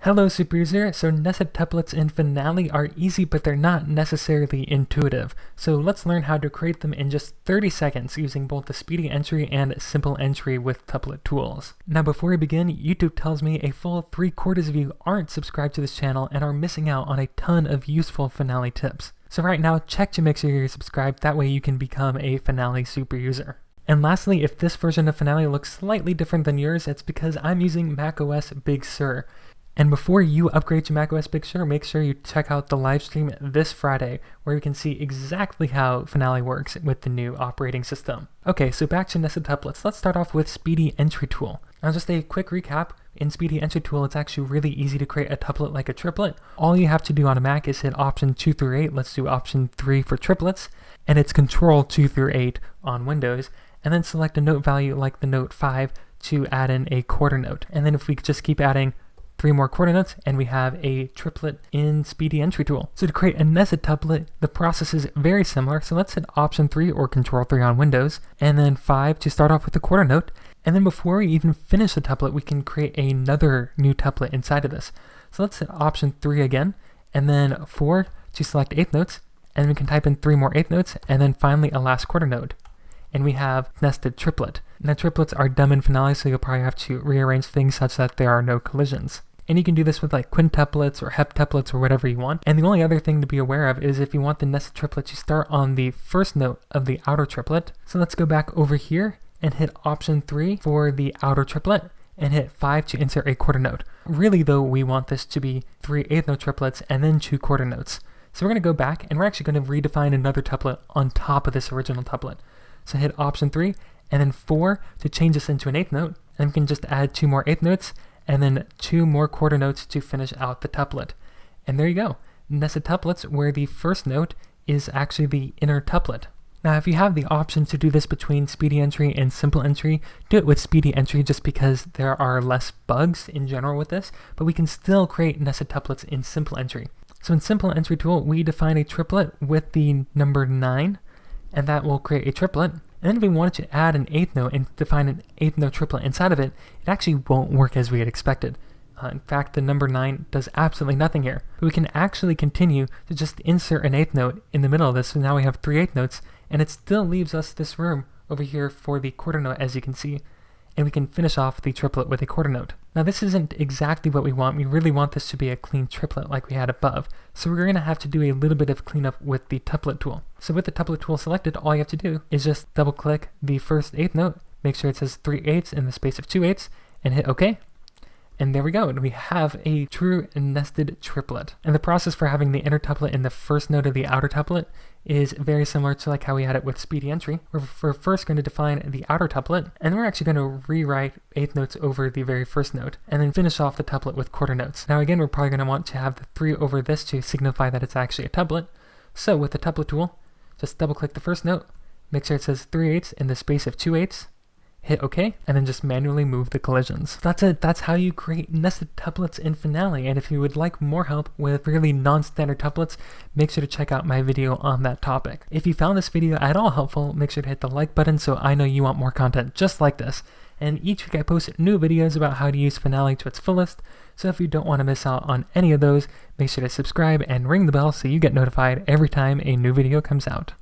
Hello Superuser, so nested tuplets in Finale are easy but they're not necessarily intuitive. So let's learn how to create them in just 30 seconds using both the Speedy entry and simple entry with tuplet tools. Now before we begin, YouTube tells me a full 3/4 of you aren't subscribed to this channel and are missing out on a ton of useful Finale tips. So right now, check to make sure you're subscribed, that way you can become a Finale Superuser. And lastly, if this version of Finale looks slightly different than yours, it's because I'm using macOS Big Sur. And before you upgrade to macOS Big Sur, make sure you check out the live stream this Friday, where you can see exactly how Finale works with the new operating system. Okay, so back to nested tuplets. Let's start off with Speedy entry tool. Now just a quick recap. In Speedy entry tool, it's actually really easy to create a tuplet like a triplet. All you have to do on a Mac is hit option 2 through 8. Let's do option 3 for triplets. And it's control 2 through 8 on Windows. And then select a note value like the note 5 to add in a quarter note. And then if we just keep adding 3 more quarter notes, and we have a triplet in Speedy entry tool. So to create a nested tuplet, the process is very similar. So let's hit option 3 or control 3 on Windows, and then 5 to start off with the quarter note. And then before we even finish the tuplet, we can create another new tuplet inside of this. So let's hit option 3 again, and then 4 to select eighth notes, and we can type in 3 more eighth notes, and then finally a last quarter note. And we have nested triplet. Now triplets are dumb in Finale, so you'll probably have to rearrange things such that there are no collisions. And you can do this with like quintuplets or heptuplets or whatever you want. And the only other thing to be aware of is if you want the nested triplet to start on the first note of the outer triplet. So let's go back over here and hit option 3 for the outer triplet and hit 5 to insert a quarter note. Really though, we want this to be 3 eighth note triplets and then 2 quarter notes. So we're going to go back and we're actually going to redefine another tuplet on top of this original tuplet. So hit option 3 and then 4 to change this into an eighth note. And we can just add 2 more eighth notes and then 2 more quarter notes to finish out the tuplet. And there you go, nested tuplets where the first note is actually the inner tuplet. Now if you have the option to do this between Speedy entry and simple entry, do it with Speedy entry just because there are less bugs in general with this, but we can still create nested tuplets in simple entry. So in simple entry tool, we define a triplet with the number 9, and that will create a triplet. And then if we wanted to add an eighth note and define an eighth note triplet inside of it, it actually won't work as we had expected. In fact, the number 9 does absolutely nothing here. But we can actually continue to just insert an eighth note in the middle of this, so now we have 3 eighth notes, and it still leaves us this room over here for the quarter note, as you can see. And we can finish off the triplet with a quarter note. Now this isn't exactly what we want. We really want this to be a clean triplet like we had above. So we're going to have to do a little bit of cleanup with the tuplet tool. So with the tuplet tool selected, all you have to do is just double click the first eighth note, make sure it says 3 eighths in the space of 2 eighths, and hit OK. And there we go, and we have a true nested triplet. And the process for having the inner tuplet in the first note of the outer tuplet is very similar to like how we had it with Speedy entry. We're first going to define the outer tuplet, and then we're actually going to rewrite eighth notes over the very first note, and then finish off the tuplet with quarter notes. Now again, we're probably going to want to have the 3 over this to signify that it's actually a tuplet. So with the tuplet tool, just double click the first note, make sure it says 3 eighths in the space of 2 eighths, hit OK, and then just manually move the collisions. That's it. That's how you create nested tuplets in Finale. And if you would like more help with really non-standard tuplets, make sure to check out my video on that topic. If you found this video at all helpful, make sure to hit the like button so I know you want more content just like this. And each week I post new videos about how to use Finale to its fullest. So if you don't want to miss out on any of those, make sure to subscribe and ring the bell so you get notified every time a new video comes out.